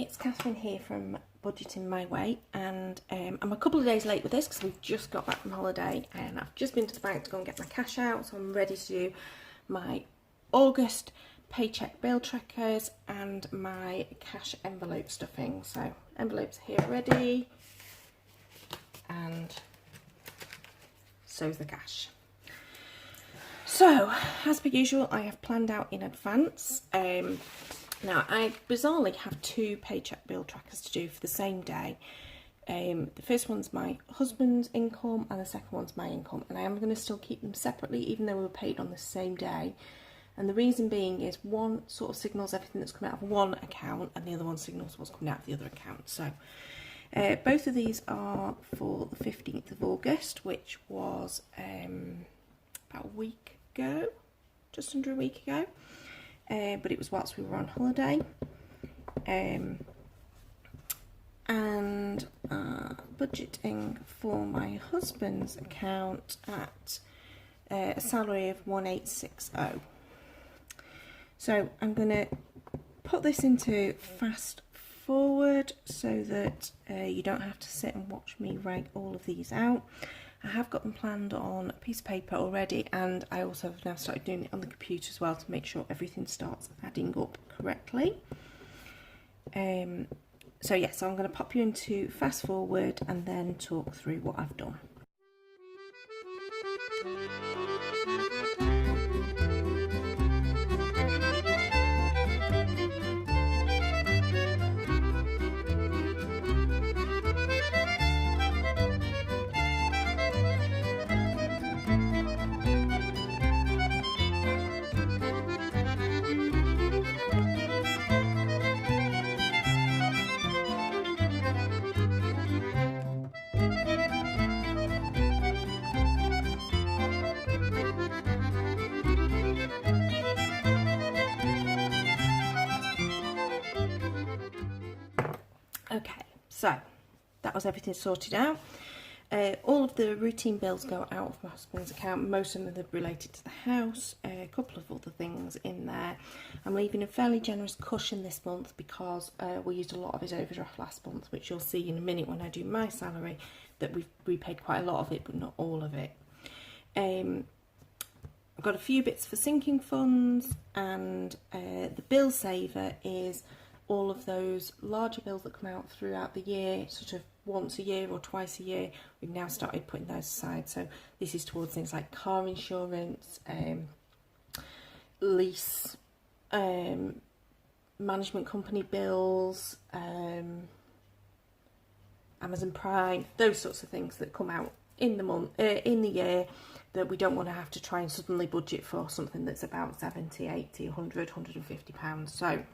it's Catherine here from Budgeting My Way, and I'm a couple of days late with this because we've just got back from holiday and I've just been to the bank to go and get my cash out, so I'm ready to do my August paycheck bill trackers and my cash envelope stuffing. So envelopes here ready, and so's the cash. So as per usual, I have planned out in advance. Now, I bizarrely have two paycheck bill trackers to do for the same day. The first one's my husband's income and the second one's my income, and I am going to still keep them separately even though we were paid on the same day. And the reason being is one sort of signals everything that's coming out of one account and the other one signals what's coming out of the other account. So both of these are for the 15th of August, which was about a week ago, just under a week ago. But it was whilst we were on holiday, and budgeting for my husband's account at a salary of 1860. So I'm going to put this into fast forward so that you don't have to sit and watch me write all of these out. I have got them planned on a piece of paper already, and I also have now started doing it on the computer as well to make sure everything starts adding up correctly. So yes, I'm going to pop you into fast forward and then talk through what I've done. Okay, so that was everything sorted out. All of the routine bills go out of my husband's account. Most of them are related to the house, a couple of other things in there. I'm leaving a fairly generous cushion this month because we used a lot of his overdraft last month, which you'll see in a minute when I do my salary, that we've repaid quite a lot of it, but not all of it. I've got a few bits for sinking funds, and the bill saver is all of those larger bills that come out throughout the year, sort of once a year or twice a year. We've now started putting those aside. So this is towards things like car insurance, lease, management company bills, Amazon Prime, those sorts of things that come out in the month, in the year, that we don't want to have to try and suddenly budget for something that's about 70, 80, 100, 150 pounds. So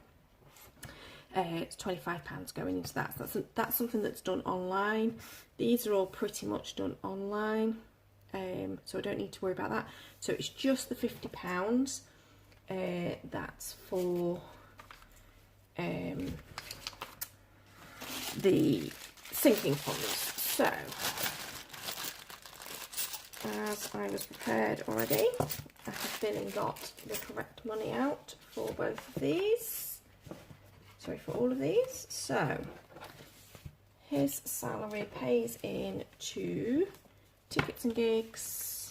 it's £25 going into that. So that's something that's done online. These are all pretty much done online, so I don't need to worry about that. So it's just the £50 that's for the sinking funds. So as I was prepared already, I have been and got the correct money out for both of these. Sorry, for all of these. So his salary pays into tickets and gigs,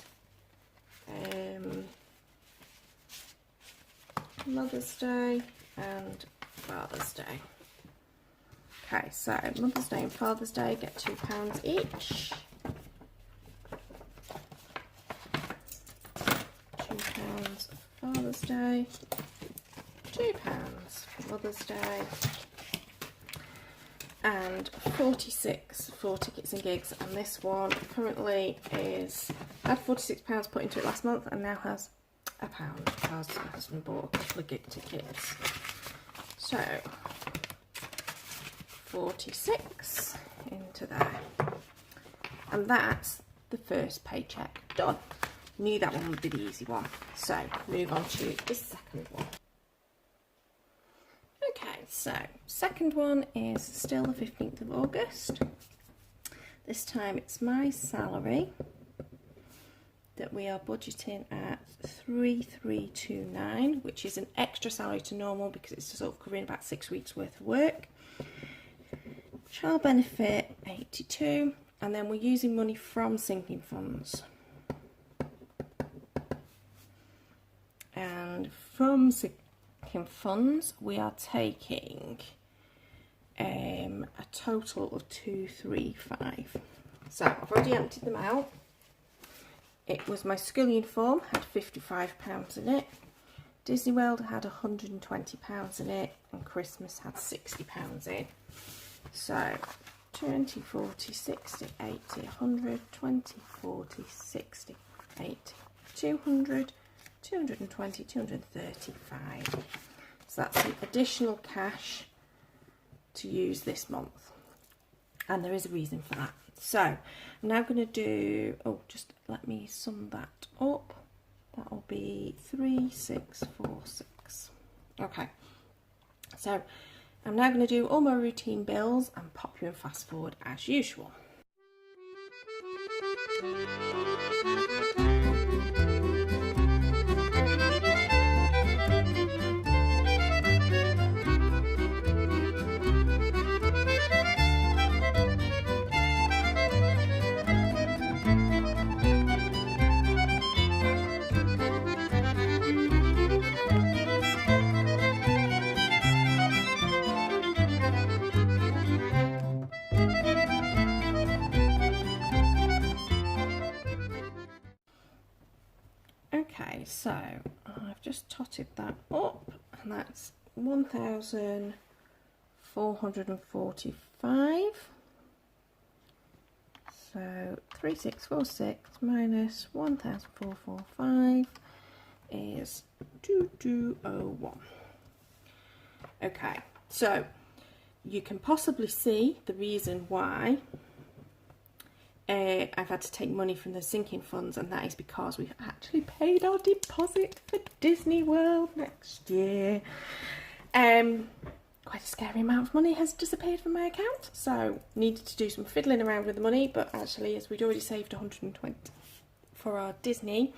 Mother's Day and Father's Day. Okay, so Mother's Day and Father's Day get £2 each. £2 for Father's Day, £2 for Mother's Day, and 46 for tickets and gigs. And this one currently had £46 put into it last month and now has £1 because my husband bought a couple of gig tickets. So 46 into there, and that's the first paycheck done. Knew that one would be the easy one. So move on to the second one. Okay, so second one is still the 15th of August. This time it's my salary that we are budgeting at 3329, which is an extra salary to normal because it's sort of covering about 6 weeks worth of work. Child benefit 82, and then we're using money from sinking funds. And from sinking funds, we are taking a total of 235. So I've already emptied them out. It was my school uniform, had £55 in it. Disney World had £120 in it, and Christmas had £60 in. So 20, 40, 60, 80, 100, 20, 40, 60, 80, 200, 220, 235. So that's the additional cash to use this month. And there is a reason for that. So I'm now going to do, just let me sum that up. That will be 3646. Okay. So I'm now going to do all my routine bills and pop you in fast forward as usual. Okay, so I've just totted that up, and that's 1,445. So 3646 minus 1,445 is 2201. Okay, so you can possibly see the reason why I've had to take money from the sinking funds, and that is because we've actually paid our deposit for Disney World next year. Quite a scary amount of money has disappeared from my account, so needed to do some fiddling around with the money, but actually, as we'd already saved 120 for our Disney,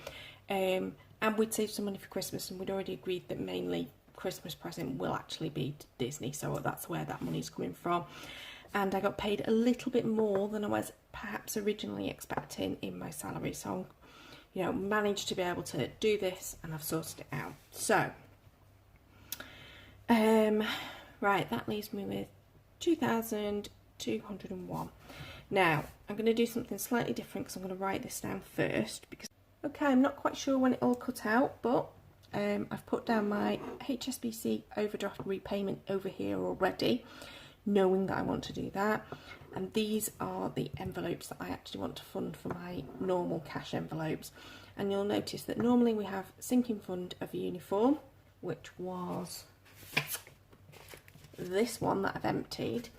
and we'd saved some money for Christmas, and we'd already agreed that mainly Christmas present will actually be Disney, so that's where that money's coming from. And I got paid a little bit more than I was perhaps originally expecting in my salary. So, managed to be able to do this, and I've sorted it out. So, right, that leaves me with 2,201. Now, I'm going to do something slightly different because I'm going to write this down first. Because, okay, I'm not quite sure when it all cut out, but I've put down my HSBC overdraft repayment over here already, knowing that I want to do that. And these are the envelopes that I actually want to fund for my normal cash envelopes. And you'll notice that normally we have sinking fund of uniform, which was this one that I've emptied.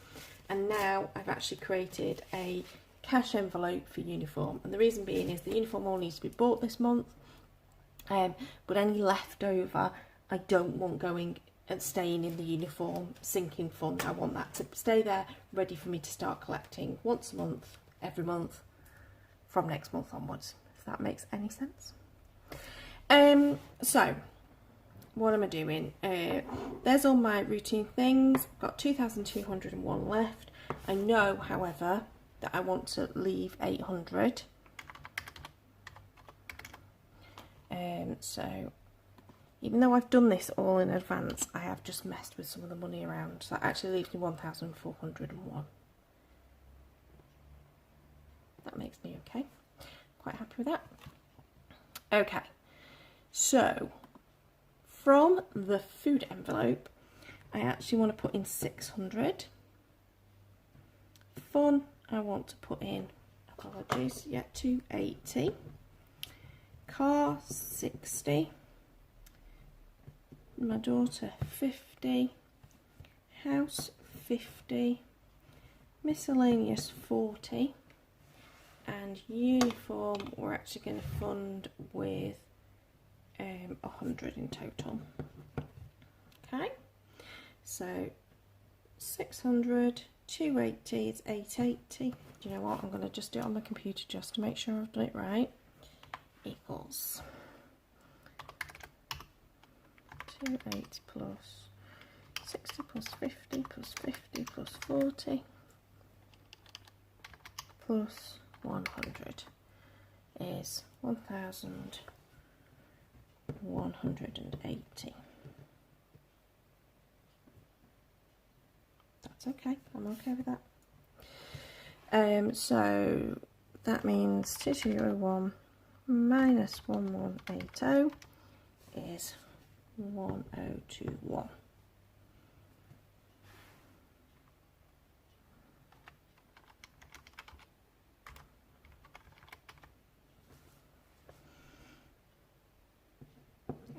And now I've actually created a cash envelope for uniform. And the reason being is the uniform all needs to be bought this month. But any leftover I don't want going and staying in the uniform sinking fund. I want that to stay there, ready for me to start collecting once a month, every month, from next month onwards, if that makes any sense. So, what am I doing? There's all my routine things. I've got 2,201 left. I know, however, that I want to leave 800. So, even though I've done this all in advance, I have just messed with some of the money around. So that actually leaves me 1,401. That makes me okay. Quite happy with that. Okay. So, from the food envelope, I actually want to put in 600. Fun, I want to put in, apologies, 280. Car, 60. My daughter, 50. House, 50. Miscellaneous, 40. And uniform, we're actually going to fund with 100 in total. Okay, so 600, 280 is 880. Do you know what? I'm going to just do it on the computer just to make sure I've done it right. Equals 280 plus 60 plus 50 plus 50 plus 40 plus 100 is 1,180. That's okay, I'm okay with that. So that means 201 minus 1180 is 1021.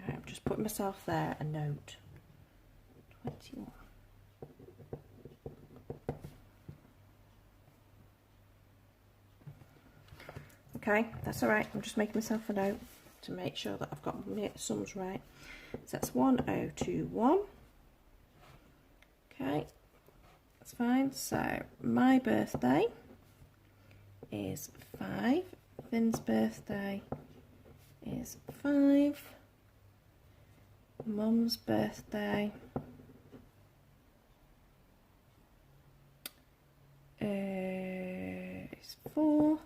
I'm just putting myself there a note. 21. Okay, that's all right. I'm just making myself a note to make sure that I've got my sums right. So that's 1021. Okay, that's fine. So my birthday is 5. Finn's birthday is 5. Mum's birthday is 4.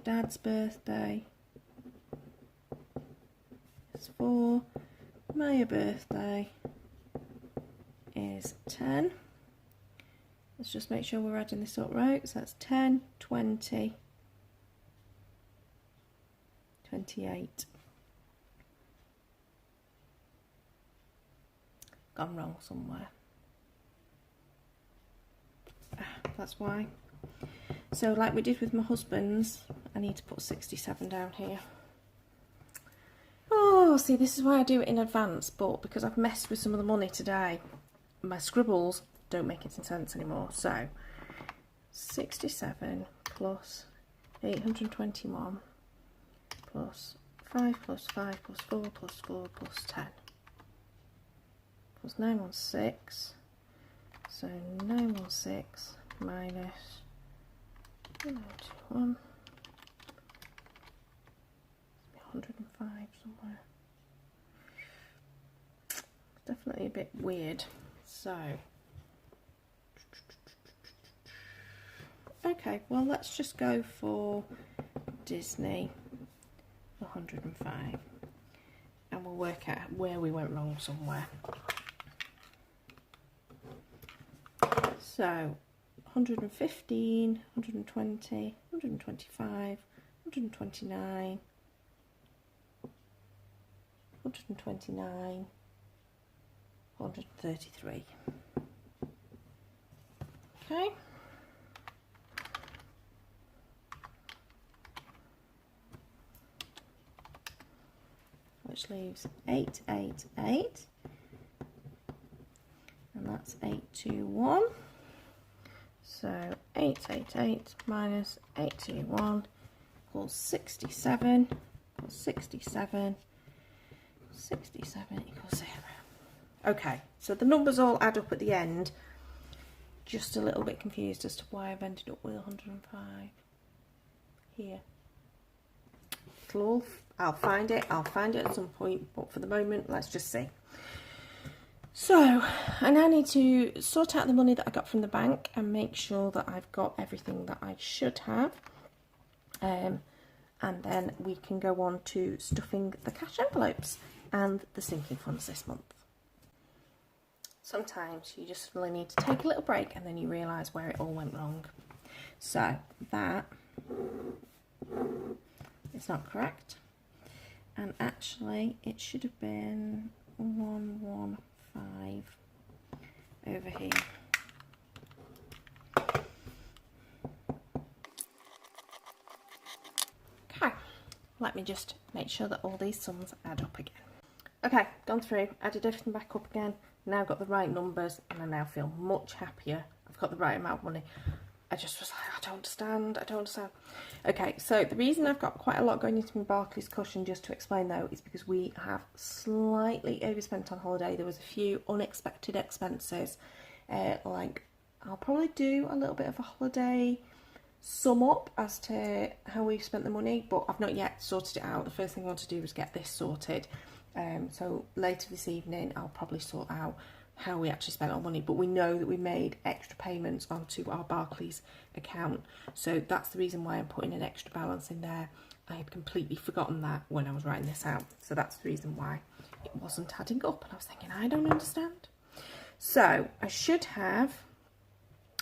Dad's birthday is 4. My birthday is 10. Let's just make sure we're adding this up right. So that's 10, 20, 28. Gone wrong somewhere. That's why. So like we did with my husband's, I need to put 67 down here. Oh, see, this is why I do it in advance, but because I've messed with some of the money today, my scribbles don't make any sense anymore. So 67 plus 821 plus 5 plus 5 plus 4 plus 4 plus 10 plus 916. So 916 minus 191, 105 somewhere. It's definitely a bit weird. So, okay, well let's just go for Disney 105 and we'll work out where we went wrong somewhere. So 115, 120, 125, 129, 129, 133. Okay. Which leaves 888, and that's 821. So 888 minus 821 equals 67, equals 67, 67 equals 0. Okay, so the numbers all add up at the end. Just a little bit confused as to why I've ended up with 105 here. I'll find it at some point, but for the moment, let's just see. So, I now need to sort out the money that I got from the bank and make sure that I've got everything that I should have. And then we can go on to stuffing the cash envelopes and the sinking funds this month. Sometimes you just really need to take a little break and then you realise where it all went wrong. So, that is not correct. And actually, it should have been 115 over here. Okay, let me just make sure that all these sums add up again. Okay, gone through, added everything back up again, now got the right numbers, and I now feel much happier. I've got the right amount of money. I just was like, I don't understand. Okay, so the reason I've got quite a lot going into my Barclays cushion, just to explain though, is because we have slightly overspent on holiday. There was a few unexpected expenses, like I'll probably do a little bit of a holiday sum up as to how we've spent the money, but I've not yet sorted it out. The first thing I want to do is get this sorted. So later this evening I'll probably sort out how we actually spent our money, but we know that we made extra payments onto our Barclays account, so that's the reason why I'm putting an extra balance in there. I had completely forgotten that when I was writing this out, so that's the reason why it wasn't adding up, and I was thinking, I don't understand. So I should have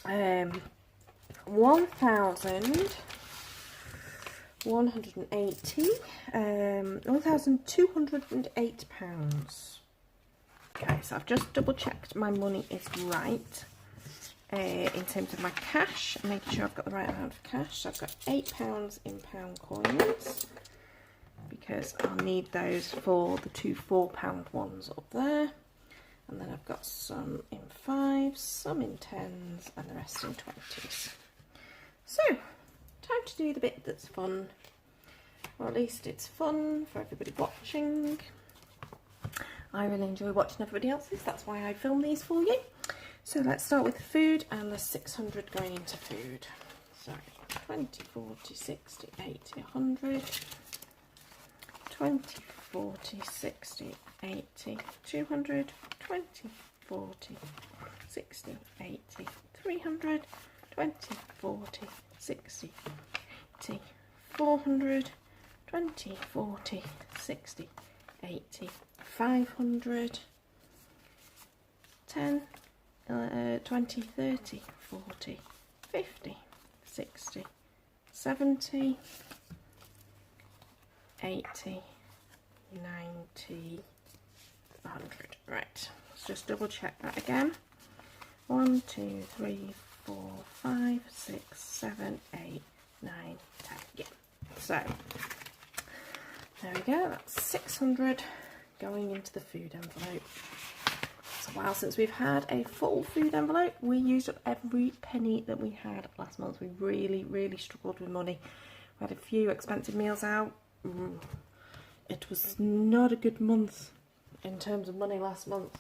1,208 pounds. Okay, so I've just double checked my money is right in terms of my cash, making sure I've got the right amount of cash. So I've got £8 in pound coins, because I'll need those for the two £4 ones up there. And then I've got some in 5s, some in 10s, and the rest in 20s. So, time to do the bit that's fun. Or at least it's fun for everybody watching. I really enjoy watching everybody else's, that's why I film these for you. So let's start with food, and there's 600 going into food. So 20, 40, 60, 80, 100, 20, 40, 60, 80, 200, 20, 40, 60, 80, 300, 20, 40, 60, 80, 400, 20, 40, 60, 80, 500, 10, 20, 30, 40, 50, 60, 70, 80, 90, 100. Right, let's just double check that again. 1, 2, 3, 4, 5, 6, 7, 8, 9, 10. Yeah. So there we go. That's 600 going into the food envelope. It's a while since we've had a full food envelope. We used up every penny that we had last month. We really struggled with money. We had a few expensive meals out. It was not a good month in terms of money last month.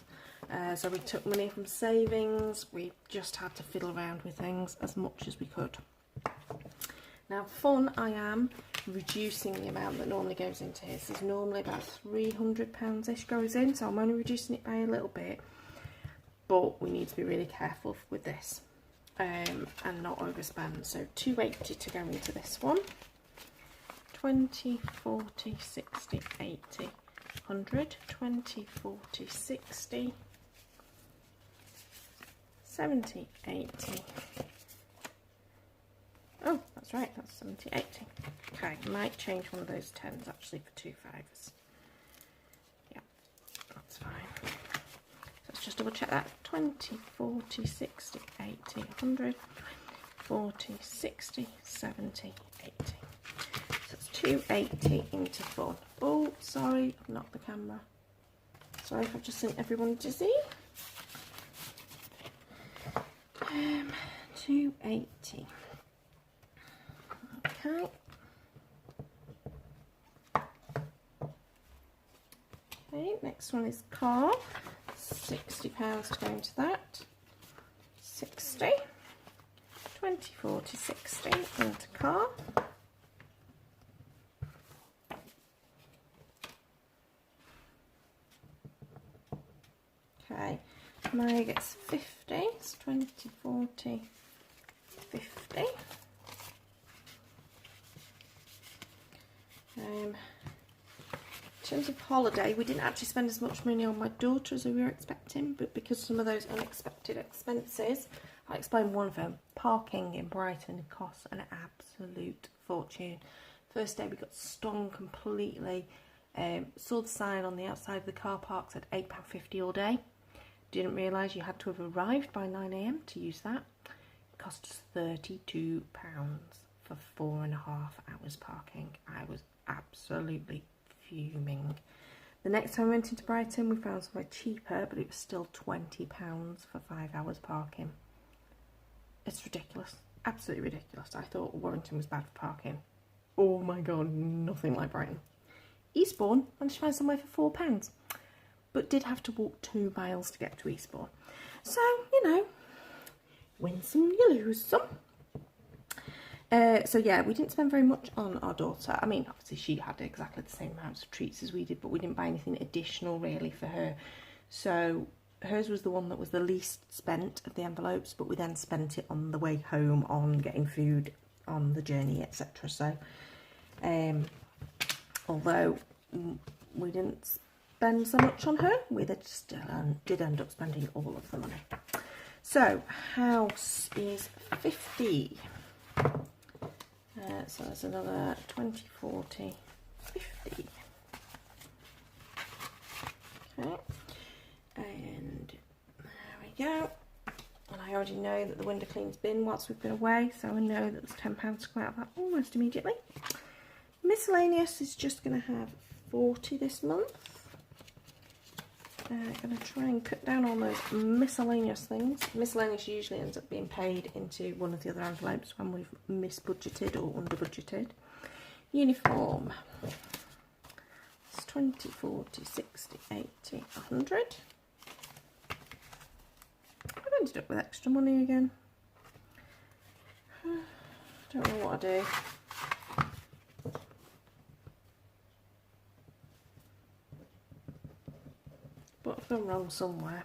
So we took money from savings. We just had to fiddle around with things as much as we could. Now, fun, I am reducing the amount that normally goes into here. So there's normally about £300-ish goes in, so I'm only reducing it by a little bit. But we need to be really careful with this and not overspend. So 280 to go into this one. 20, 40, 60, 80, 100, 20, 40, 60, 70, 80. Oh, that's right, that's 70, 80. Okay, might change one of those 10s actually for 2 5s. Yeah, that's fine. So let's just double check that. 20, 40, 60, 80, 100, 40, 60, 70, 80. So it's 280 into 4. Oh, sorry, I've knocked the camera. Sorry if I've just sent everyone to see. 280. Okay. Okay, next one is car. £60 to go into that. 60. 20, 40, 60 into car. Okay, Maya gets 50. It's 20, 40, 50. In terms of holiday, we didn't actually spend as much money on my daughter as we were expecting, but because some of those unexpected expenses, I'll explain one of them. Parking in Brighton costs an absolute fortune. First day we got stung completely. Saw the sign on the outside of the car park said £8.50 all day. Didn't realise you had to have arrived by 9 AM to use that. It cost us £32 for 4.5 hours parking. I was absolutely fuming. The next time we went into Brighton, we found somewhere cheaper, but it was still £20 for 5 hours parking. It's ridiculous, absolutely ridiculous. I thought Warrington was bad for parking. Oh my god, nothing like Brighton. Eastbourne, managed to find somewhere for £4, but did have to walk 2 miles to get to Eastbourne. So, you know, win some, you lose some. So yeah, we didn't spend very much on our daughter. I mean, obviously she had exactly the same amounts of treats as we did, but we didn't buy anything additional really for her. So hers was the one that was the least spent of the envelopes, but we then spent it on the way home on getting food on the journey, etc. So although we didn't spend so much on her, we did end up spending all of the money. So house is 50. So that's another 20, 40, 50. Okay, and there we go. And I already know that the window clean's been whilst we've been away, so I know that there's £10 to come out of that almost immediately. Miscellaneous is just going to have 40 this month. I'm going to try and cut down on those miscellaneous things. Miscellaneous usually ends up being paid into one of the other envelopes when we've misbudgeted or under budgeted. Uniform. It's 20, 40, 60, 80, 100. I've ended up with extra money again. Don't know what I do. But I've gone wrong somewhere.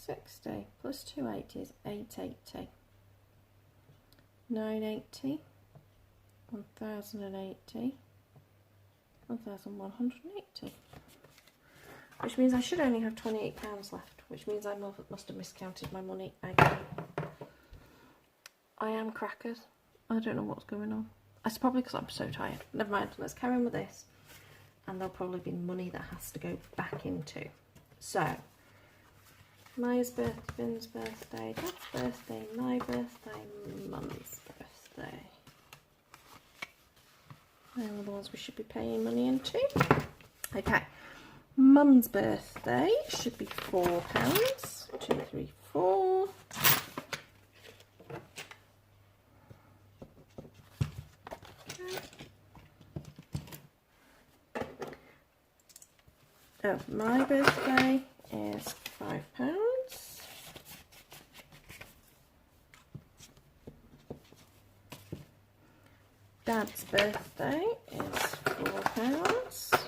£60 plus 280 is 880. 980. 1080. 1180. Which means I should only have £28 left, which means I must have miscounted my money again. I am crackers. I don't know what's going on. It's probably because I'm so tired. Never mind, let's carry on with this. And there'll probably be money that has to go back into. So, Maya's birthday, Vin's birthday, Dad's birthday, my birthday, Mum's birthday. They're the ones we should be paying money into. Okay, Mum's birthday should be £4. 2, 3, 4. Oh, my birthday is £5. Dad's birthday is £4.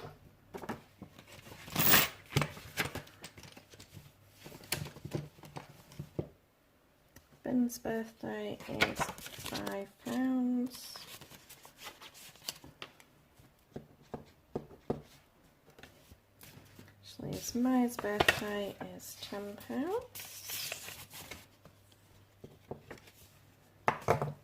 Ben's birthday is £5. Maya's birthday is £10.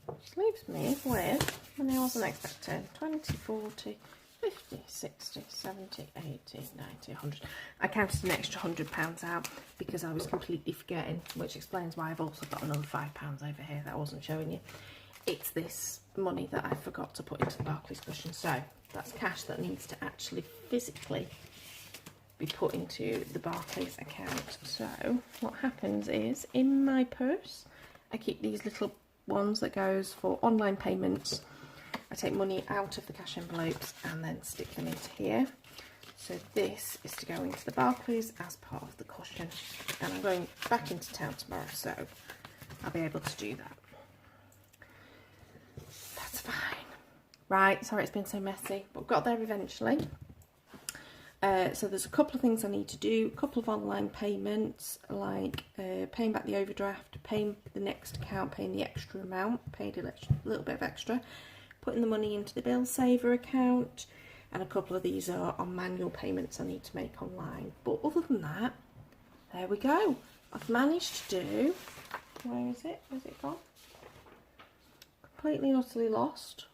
Which leaves me with money I wasn't expecting. 20, 40, 50, 60, 70, 80, 90, 100. I counted an extra £100 out because I was completely forgetting, which explains why I've also got another £5 over here that I wasn't showing you. It's this money that I forgot to put into the Barclays cushion. So that's cash that needs to actually physically be put into the Barclays account. So what happens is in my purse I keep these little ones that goes for online payments. I take money out of the cash envelopes and then stick them into here. So this is to go into the Barclays as part of the cushion, and I'm going back into town tomorrow, so I'll be able to do that. That's fine. Right, sorry it's been so messy, but got there eventually. So there's a couple of things I need to do, a couple of online payments, like paying back the overdraft, paying the next account, paying the extra amount, paid a little bit of extra, putting the money into the bill saver account, and a couple of these are on manual payments I need to make online. But other than that, there we go. I've managed to do, where is it? Where's it gone? Completely and utterly lost.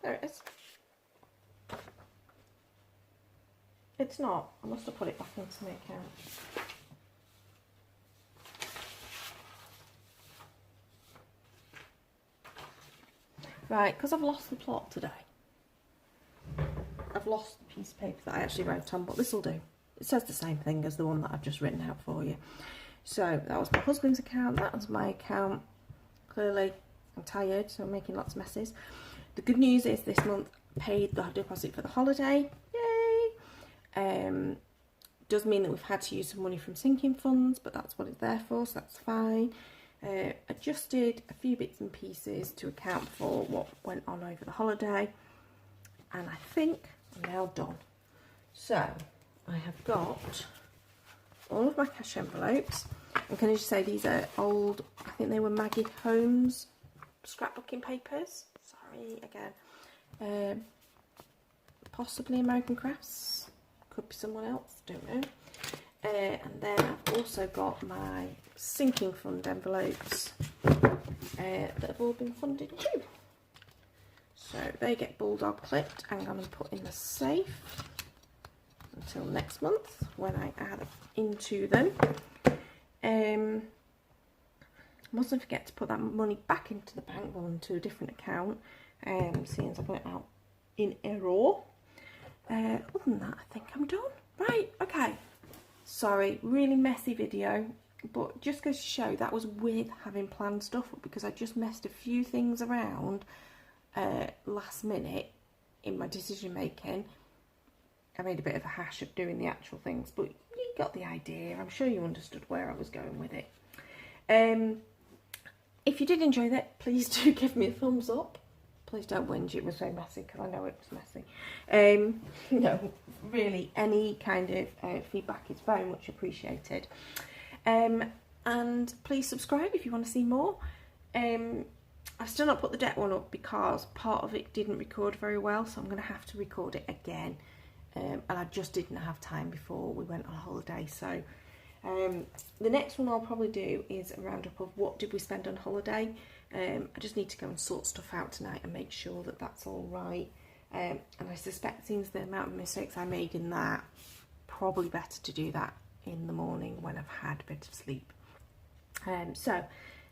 There it is. It's not. I must have put it back into my account. Right, because I've lost the plot today. I've lost the piece of paper that I actually wrote on, but this will do. It says the same thing as the one that I've just written out for you. So that was my husband's account, that was my account. Clearly, I'm tired, so I'm making lots of messes. The good news is this month I paid the deposit for the holiday. Yay! Does mean that we've had to use some money from sinking funds, but that's what it's there for, so that's fine. adjusted a few bits and pieces to account for what went on over the holiday, and I think I'm now done. So I have got all of my cash envelopes, and can I just say these are old, I think they were Maggie Holmes scrapbooking papers, sorry again, possibly American Crafts, could be someone else, don't know. And then I've also got my sinking fund envelopes that have all been funded too. So they get bulldog clipped and I'm going to put in the safe until next month when I add into them. Mustn't forget to put that money back into the bank or into a different account, seeing as I put it out in error. Other than that, I think I'm done. Right, okay. Sorry, really messy video, but just goes to show that was with having planned stuff because I just messed a few things around last minute in my decision making. I made a bit of a hash of doing the actual things, but you got the idea. I'm sure you understood where I was going with it. If you did enjoy that, please do give me a thumbs up. Please don't whinge it was so messy, because I know it was messy. No, really, any kind of feedback is very much appreciated. And please subscribe if you want to see more. I've still not put the debt one up because part of it didn't record very well, so I'm going to have to record it again. And I just didn't have time before we went on holiday, so the next one I'll probably do is a roundup of what did we spend on holiday. I just need to go and sort stuff out tonight and make sure that that's all right. And I suspect, since the amount of mistakes I made in that, probably better to do that in the morning when I've had a bit of sleep. So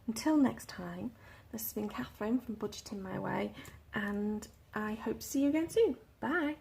until next time, this has been Catherine from Budgeting My Way, and I hope to see you again soon. Bye.